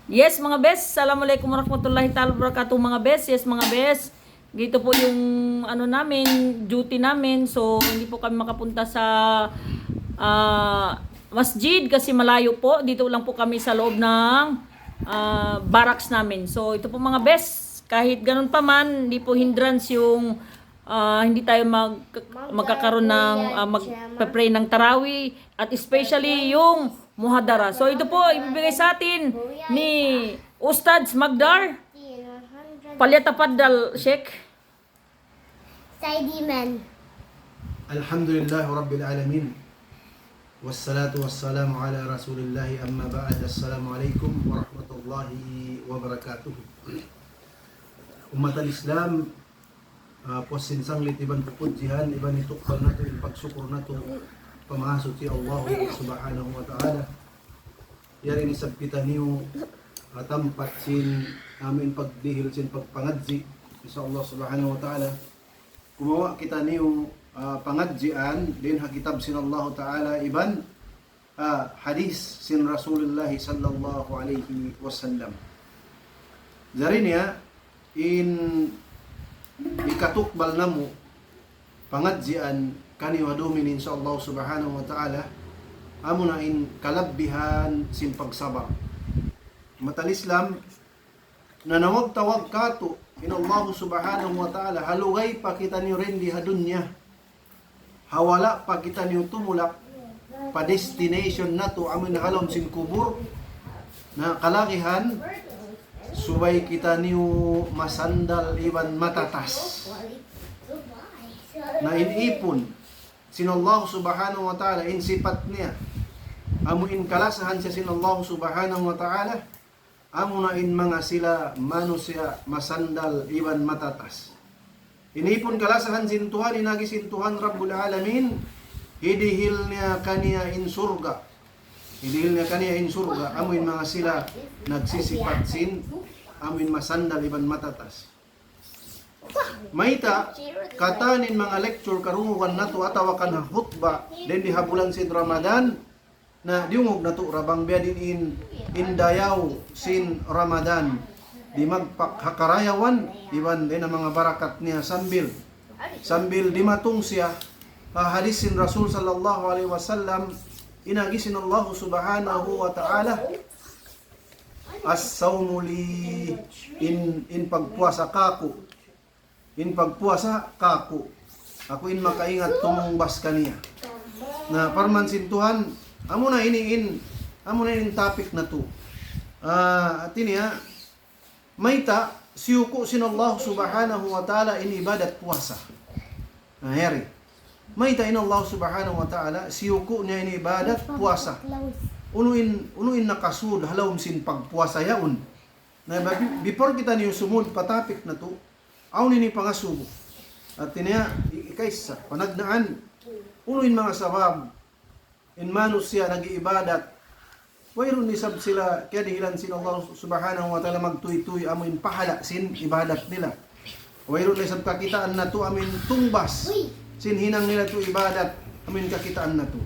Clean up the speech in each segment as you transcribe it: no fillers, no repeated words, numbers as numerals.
Yes, mga bes. Assalamualaikum warahmatullahi ta'ala wabarakatuh, mga bes. Yes, mga bes. Dito po yung namin, duty namin. So, hindi po kami makapunta sa masjid kasi malayo po. Dito lang po kami sa loob ng barracks namin. So, ito po mga bes. Kahit ganun pa man, hindi po hindrance yung hindi tayo magkakaroon ng magpe-pray ng tarawih at especially yung muhadara. So ito po ibibigay sa atin ni Ustads Magdar. Palyatapaddal, Sheikh. Saidiman. Alhamdulillah Rabbil Alamin. Wassalatu wassalamu ala Rasulillahi amma ba'd. Assalamualaikum warahmatullahi wabarakatuh. Umat al-Islam, puasinsang litiban pupudjihan, iban itukbal nato, pagsukur nato, pamahasot si Allah subhanahu wa ta'ala. Yari ni sabkita niyo tampat sin amin pagdihil sin pagpangadzi sa Allah subhanahu wa ta'ala. Kumawa kita niyo pangadjian din hakitab sin Allah ta'ala iban hadis sin Rasulullah sallallahu alaihi wasallam. Dari niya in ikatukbal namo pangadjian kani wadumin insyaallah subhanahu wa ta'ala amo na in kalabbihan sin pagsabar. Matal Islam nanawag tawag kato in Allah subhanahu wa ta'ala halugay pa kita niyo rin di hadunya, hawala pa kita niyo tumulak pa destination nato amo na halom sin kubur na kalakihan subay kita niyo masandal iban matatas na inipon sin Allah subhanahu wa ta'ala in sipat niya amo in kalasahan siya sin Allah subhanahu wa ta'ala amo na in mga sila manusia masandal iban matatas inipon kalasahan sin Tuhan inagi sin Tuhan Rabbul Alamin hidihil niya kaniya in surga, hidihil niya kaniya in surga amo in mga sila nagsisipat sin amin masandal iban matatas. Maita katanin mga lecture karungukan nato atawakan ha khutba den dihabulan sin Ramadan na diungog nato rabang biadin in dayaw sin Ramadan di magpakakarayawan iban din ang mga barakat niya sambil dimatung siya hadis sin Rasul sallallahu alaihi wasallam inagi sin Allah subhanahu wa ta'ala as-sawmu li in pagpuasa kako, in pagpuasa kako ako in makaingat tumumbas kaniya na parman sin Tuhan amo na in topic na to at niya maita siyuko sin Allah subhanahu wa ta'ala in ibadat puasa heri maita in Allah subhanahu wa ta'ala siyuko niya in ibadat puasa unuin nakasud halawm sin pagpuasa yaon na before kita niyo sumud patapik na to aw nini pangasubo at niya ikaysa panagnaan unuin mga sabab in manus siya nag-iibadat wayron ni sab sila kaya dihilan sin Allah subhanahu wa ta'ala magtuy-tuy amo in pahala sin ibadat nila wayron ni sab kakitaan na to amin tungbas sin hinang nila to ibadat amin kakitaan na to.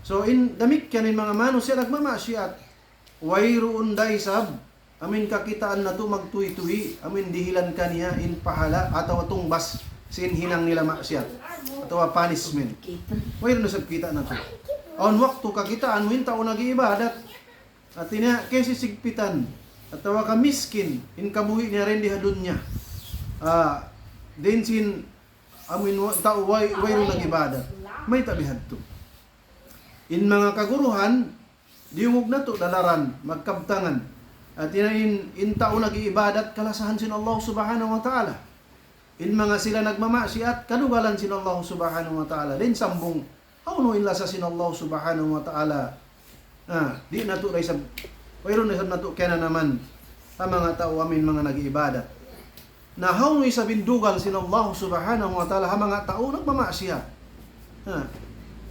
So in damit kanin mga manus siya nagmamasyat wayroon day sab amin kakitaan na to magtuy-tuy amin dihilan kaniya in pahala ataw tungbas sin hinang nila masyat ataw punishment wayroon na sab kita na to on waktu kakitaan mo in tao nag-iibadat at ina kaysi sigpitan ataw ka miskin in kabuhi niya rin di hadunya din sin amin tao wayroon nag-ibadat may tabihad to. In mga kaguruhan, diungog na to dalaran, magkabtangan. At in tao nag-iibadat, kalasahan sin Allah subhanahu wa ta'ala. In mga sila nagmamasyat, kadugalan sin Allah subhanahu wa ta'ala. Din sambong, hauno in lasa sin Allah subhanahu wa ta'ala. Di na to na isab, wayron na isab na to kaya na naman, ang mga tao amin mga nag-iibadat. Na hauno isabin dugal sin Allah subhanahu wa ta'ala, ang mga tao nagmamasyat.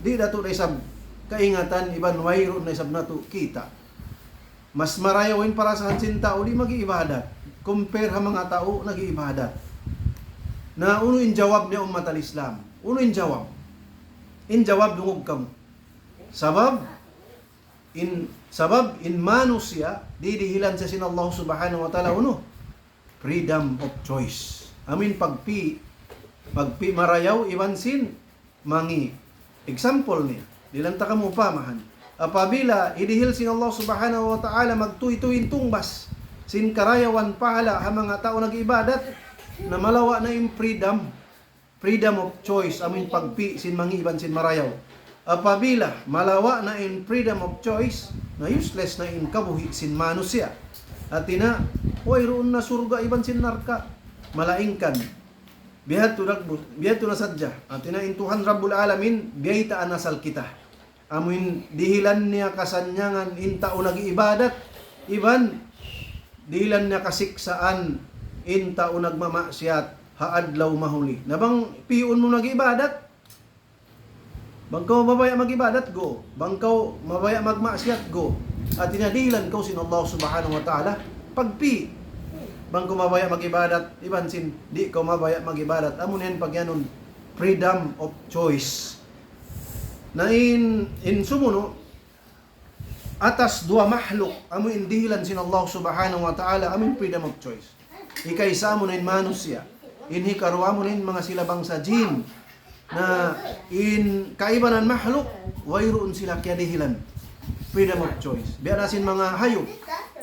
Di na to na isab, kaingatan iban wayro na isab nato kita mas marayawin para sa hansin tao di mag-iibadat compare ha mga tao nag-iibadat na uno in jawab niya umat al-Islam uno in jawab dungog kam sabab in Sabab in manusya didihilan sa sin Allah subhanahu wa ta'ala uno. Freedom of choice. Amin pagpi marayaw ibansin mangi. Example niya. Dilanta ka mo pamahan. Apabila idihil sin Allah subhanahu wa ta'ala magtuy-tuyin tungbas sin karayawan pahala ha mga tao nag-ibadat na malawa na in freedom of choice amin pagpi sin mangi iban sin marayaw. Apabila malawa na in freedom of choice na useless na in kabuhi sin manusya. At ina, roon na surga iban sin narka. Malaingkan. Biyad to na sadya. At ina intuhan Rabbul Alamin, biyaitaan nasal kita. Amin dihilan niya kasanyangan in tao nag-ibadat. Iban, dihilan niya kasiksaan in tao nagmamasyat haadlaw mahuli. Nabang piyon mo nag-ibadat, bangkaw mabaya mag-ibadat, go. Bangkaw mabaya magmasyat, go. At tinadilan ko sin Allah subhanahu wa ta'ala, pagpi. Bangkaw mabaya mag-ibadat, iban sin, di ko mabaya mag-ibadat. Amunin pagyanon, freedom of choice. Na in sumuno, atas dua mahluk, amuin dihilan sin Allah subhanahu wa ta'ala, amin freedom of choice. Ikaysa mo na in manusya, inhikarwa mo na in mga silabang sa jin, na in kaibanan mahluk wayroon sila kaya dihilan freedom of choice. Biya nasin mga hayop,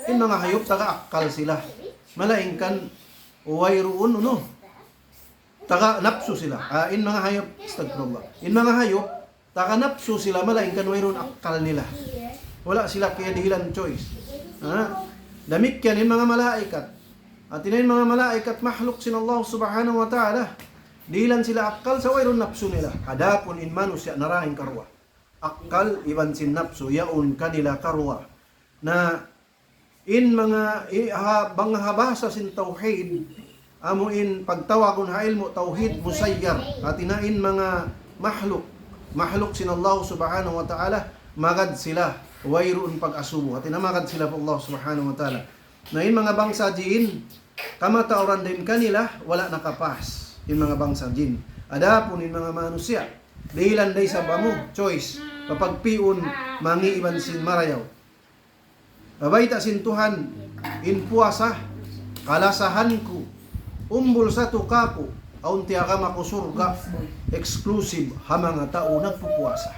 in mga hayop taga-akal sila, malaingkan wayroon taga napsu sila. In mga hayop, astagfirullah, in mga hayop taga napsu sila, malaingkan wayroon akal nila, wala sila kaya dihilan choice. Damik yan in mga malaikat. At inayin mga malaikat mahluk sin Allah subhanahu wa ta'ala, dilan sila akal sa wayron napsu nila. Hadapon in manusya naraing karwa. Akal iban sin napsu yaun kanila karwa. Na in mga banghabasa sin tauhid, amo in pagtawagon ha ilmu tauhid musayyar. At inain mga mahluk sin Allah subhanahu wa ta'ala, magad sila wayron pag-asubo. At inamagad sila po Allah subhanahu wa ta'ala. Na in mga bangsa jin, kamatauran din kanila, wala nakapas. In mga bangsa jin. Adapon in mga manusya, dihilan day sa bamu, choice, papagpiun, mangi iban sin marayaw. Babayta sin Tuhan, in puasa, kalasahan ko, umbul sa tukaku, aunti agama ko surga, exclusive, ha mga tao nagpupuasa.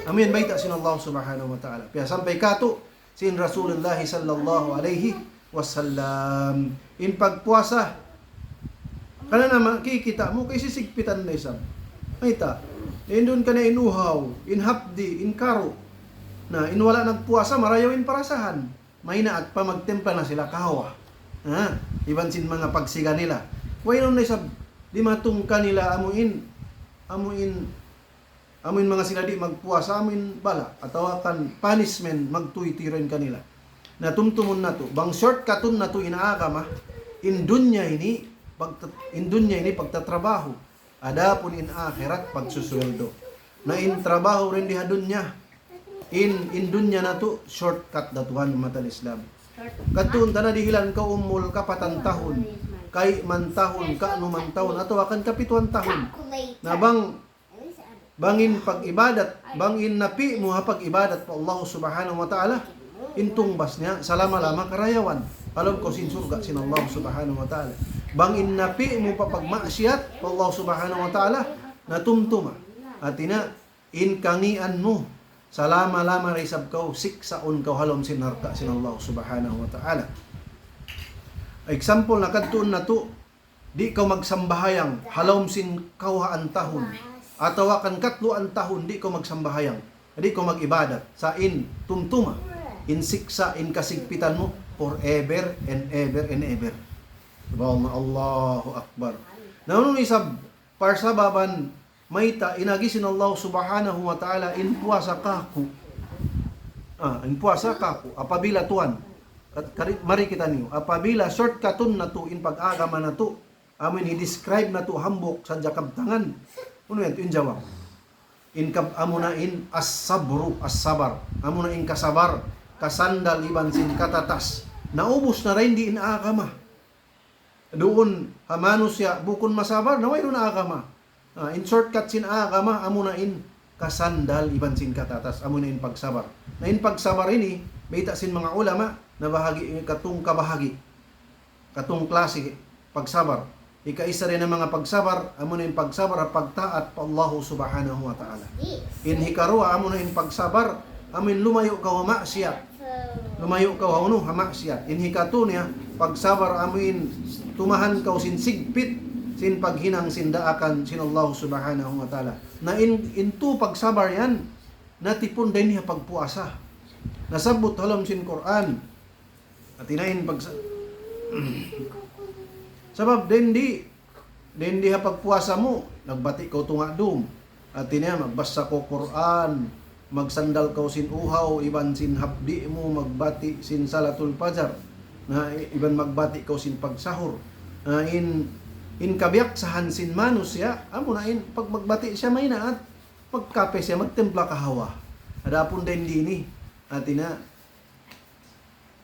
Amin, bayta sin Allah subhanahu wa ta'ala. Kaya sampay kato, sin Rasulullah sallallahu alaihi wasallam, in pagpuasa, kana naman kikita mo kay sisigpitan na isab. Mayta, indun ka na inuhaw, inhapdi, inkaro. Na inwala nagpuasa, marayawin parasahan. Mahina at pa magtempla na sila kahawa. Iban sin mga pagsiga nila. Waynon na isab, di matungka nila amuin mga sila di magpuasa, amuin bala. Atawakan punishment, magtuitirin kanila. Na tumtumon na to, bang shortcutun na to inaagama, indunya ini pagtatrabaho, adapon in akhirat pagsusweldo. Na in trabaho rin diha dunya, in dunya na to shortcut datuhan matal Islam. Katun na dihilan ka umul ka patantahon, kay mantahon ka numantahon, ato akan kapituan tahon. Na bangin pag-ibadat, bangin napi mo ha pag-ibadat po Allah subhanahu wa ta'ala, intungbas niya, salama-lama karayawan. Alam ko sin surga sin Allah subhanahu wa ta'ala. Bangin napi mo papagmasyat po Allah subhanahu wa ta'ala, na tumtuma. At ina, inkangian mo, salama-lama risab kaw, siksaon kaw halom sin narka sin Allah subhanahu wa ta'ala. Example na kadtuon na to, di kaw magsambahayang, halom sin kawhaan tahon. Atawakan katlo ang tahon, di ko magsambahayang, di ko mag-ibadat, sa in tumtuma, in siksa, in kasigpitan mo, forever and ever and ever. Allahu Akbar. Naunong isab, parsababan, mayta, inagisin Allah subhanahu wa ta'ala, in puasa kaku. In puasa kaku, apabila tuan, mari kita niyo, apabila shortcutun na to, in pag-agama na to, amin i-describe na to, hambok sa jakabtangan. Ano yan? In jawab. Amuna in as-sabru, as-sabar. Amuna in kasabar, kasandal iban sin katatas. Naubos na rin di inaagama. Doon, hamanusya, bukon masabar, naway doon agama. In shortcut sin agama, amuna in kasandal iban sin katatas amo na in pagsabar. Na in pagsabar ini bayta sin mga ulama na bahagi katong kabahagi katong klase pagsabar. Ikaisa rin ang mga pagsabar amo na in pagsabar at pagtaat pa Allah subhanahu wa ta'ala. In hikarua amo na in pagsabar amin lumayo ka wa maksiyat. Lumayo ka wa uno ha maksiyat. In hikatu niya pagsabar amin tumahan ka sin sigpit sin paghinang sindaakan sin Allah subhanahu wa ta'ala. Na into pagsabar yan, natipon din niya pagpuasa. Nasabot halam sin Quran. At inain sabab dendi ha pagpuasa mo, nagbati ko tunga dum. At ina magbasa ko Quran, magsandal ka sin uhaw, iban sin hapdi mo, magbati sin salatul fajar. Na iban magbati ka sin pagsahur. In kabiyak sa hansin manus siya, amo na in, pag magbati siya may na at pagkape siya, magtimpla kahawa. Adapon din dini, atina,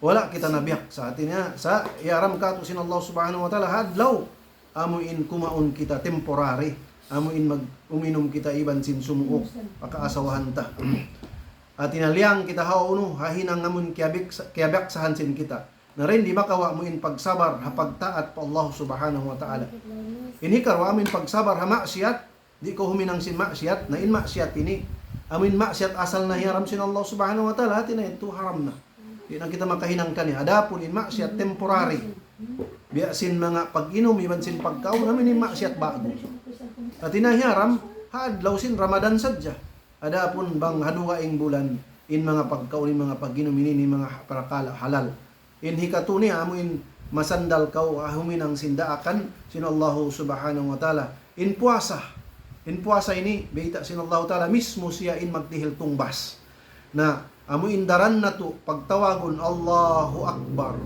wala kita nabiyak sa atina, sa iaram ka to sin Allah subhanahu wa ta'ala, hadlaw, amo in kumaon kita temporary, amo in uminom kita iban sin sumuok, pakaasawahan ta. Atina liyang kita hauno, hahinang ngamun kiabyak sa hansin kita. Na rin di makawa mo in pagsabar hapagtaat pa Allah subhanahu wa ta'ala. Inikar wa amin pagsabar ha maksiyat, di ko huminang sin maksiyat, na in maksiyat ini, amin maksiyat asal na hiram sin Allah subhanahu wa ta'ala, hati na ito haram na. Di na kita makahinang kanya. Adapun in maksiyat temporary, biya sin mga pag-inom, iban sin pagkaon, amin in maksiyat bago. At inahiram, hadlaw sin Ramadan sadya. Adapun bang hadugaing bulan, in mga pagkaon, in mga pag-inom, in mga parakala halal. In hikatuni amo in masandal kaw huminang sindaakan sin Allah subhanahu wa ta'ala. In puasa ini beita sin Allah ta'ala mismo siya in magtihil tungbas. Na amo in daran na to pagtawagon Allahu Akbar,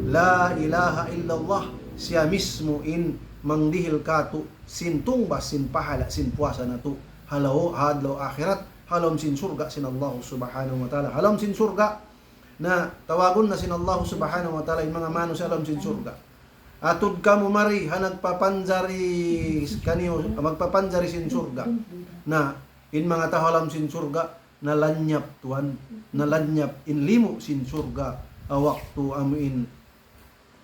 la ilaha illallah, siya mismo in mangdihil kato sin tungbas, sin pahala, sin puasa na to. Halaw hadlaw akhirat, halom sin surga sin Allah subhanahu wa ta'ala. Halom sin surga na tawagon na sin Allah subhanahu wa ta'ala yung mga mano sa alam sin surga. Atod ka mo mari ha nagpapanjari kaniyo magpapanjari sin surga na in mga tahalam sin surga nalanyap tuan nalanyap in limo sin surga awaktu amuin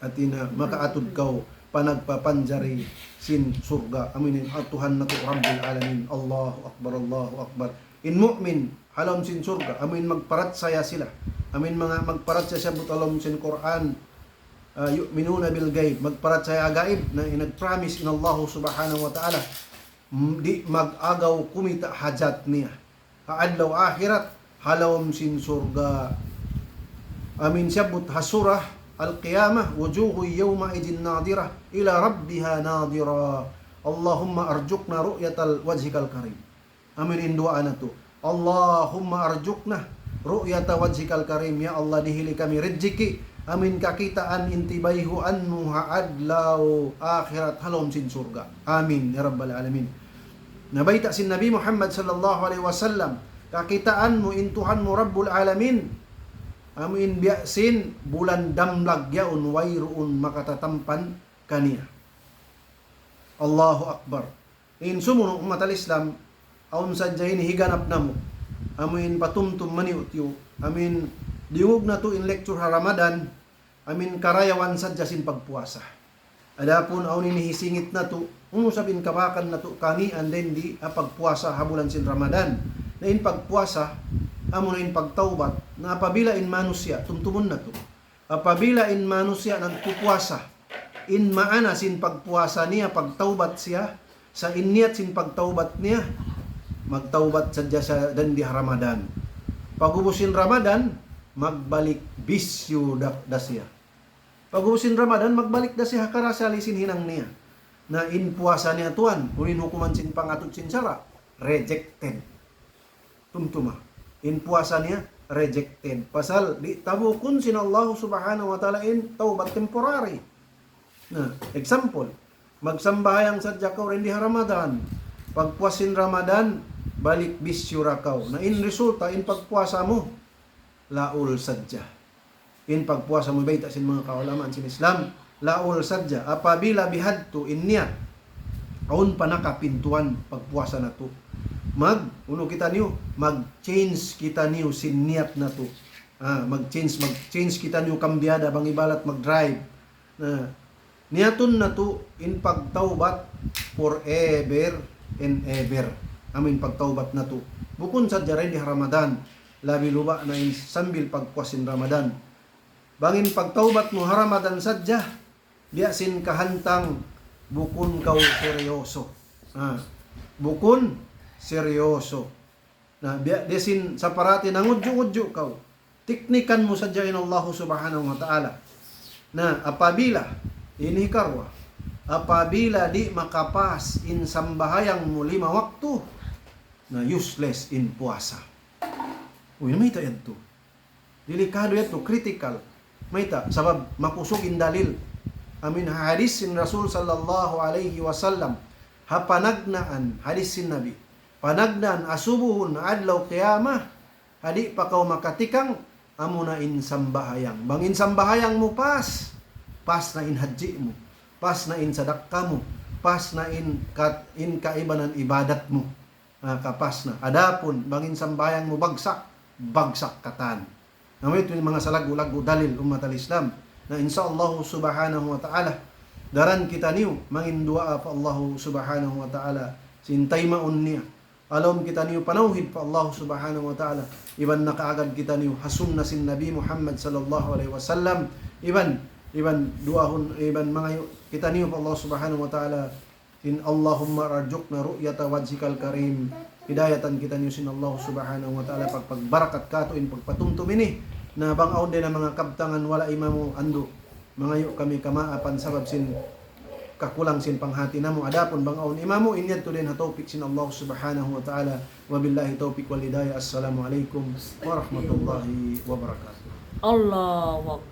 atina makaatod kaw panagpapanjari sin surga amin atuhan na to Rabbul Alamin. Allahu Akbar in mu'min halam sin surga amin magparat saya sila amin mga magparat saya butalom sin Quran yu'minuna bil ghaib magparat saya gaib na inag-promise in Allah subhanahu wa ta'ala di mag-agaw kumita hajat niya kaadlaw akhirat halawam sin surga amin sabut hasurah al-qiyamah wujuhu yawma idin nadirah ila rabbiha nadira Allahumma arjukna ru'yatal wajhikal karim amin indua anatu Allahumma arjukna ru'yata wajhikal karim ya Allah dihili kami rezeki amin kakitaan intibayhuan muhaadlaw akhirat halom sin surga amin ya rabbal alamin. Nabaita sin Nabi Muhammad sallallahu alaihi wasallam kakitaan mo intuhan mo Rabbul Alamin amin biasin bulan damlag yaun wayruun makatatampan kaniya. Allahu Akbar. In sumunong umat al-Islam aun sadya ini higanap namo amin patumtum maniutyo amin diwog na to in lecture ha Ramadan amin karayawan sadya sin pagpuasa adapun aun ini hisingit na to uno sabin kabakan na to kani and then di pagpuasa habulan sin Ramadan na in pagpuasa amo na in pagtaubat na apabila in manusya tumtumon na to apabila in manusya nagpupuasa in maana sin pagpuasa niya pagtaubat siya sa inyat sin pagtaubat niya magtaubat sadya sa dandi Ramadan. Pagubusin Ramadan, magbalik bisyo da siya. Pagubusin Ramadan, magbalik da siya karasalisin hinang niya. Na in puasa niya tuan, unin hukuman sin pangatut sin sara, rejected. Tumtuma. In puasa niya, rejected. Pasal, di tabukun sin Allah subhanahu wa ta'ala in taubat temporary. Na, example, magsambahayang sadya ka rin di Ramadan. Pagpuasin Ramadan, balik bisyo rakaw. Na in resulta, in pagpuasa mo, laul sadya. In pagpuasa mo, baita sin mga kaulaman sin Islam, laul sadya. Apabila bihadto in niya, aun pa nakapintuan pagpuasa na to. uno kita niyo, mag-change kita niyo sin niyat na to. Mag-change kita niyo kambyada, bang ibalat mag-drive. Niyaton na to in pagtawbat forever and ever. Amin pagtawbat na to. Bukun sa jaray di Ramadan, labi luba na in sambil pagkwasin Ramadan. Bangin pagtawbat mo Ramadan sadya, biasin kahantang bukun kau seryoso. Bukun seryoso. Na biasin sa parati nangudyo-udyo kau. Tiknikan mo sadya in Allah subhanahu wa ta'ala. Na apabila ini karwa, apabila di makapas in sambahayang mo 5 waktu, na useless in puasa. Uy, may ito yan to. Delikado yan to, critical. May ito, sabab makusog in dalil. Amin, hadis sin Rasul sallallahu alaihi wasallam, hapanagnaan, hadis sin Nabi, panagnaan asubuhun adlaw qiyamah, hadi pa kau makatikang, amuna in sambahayang. Bangin sambahayang mo pas na in haji mo, pas na in sadakka mo, pas na in kaibanan ibadat mo. Kapas na. Adapon, bangin sambayang mo bagsak katan. Namit yung mga salagu-lagu dalil umat al-Islam na insyaallah subhanahu wa ta'ala daran kita niyo mangin dua pa Allah subhanahu wa ta'ala sintay maun niya. Alom kita niyo panauhid pa Allah subhanahu wa ta'ala. Iban nakaagad kita niyo hasun na sin Nabi Muhammad sallallahu alaihi wasallam. Iban duahon mga kita niyo pa Allah subhanahu wa ta'ala. In Allahumma rarjukna ru'yata wajhikal karim. Hidayatan kita niyo sin Allah subhanahu wa ta'ala pagpagbarakat kato in pagpatumtum ini na bangaon din ang mga kabtangan wala imamo ando. Mga yu kami kamaapan sabab sin kakulang sin panghati namo. Adapon bangaon imamo inyad to din hatopik sin Allah subhanahu wa ta'ala. Wabillahi taufiq wal hidayah. Assalamu alaikum warahmatullahi wabarakatuh. Allah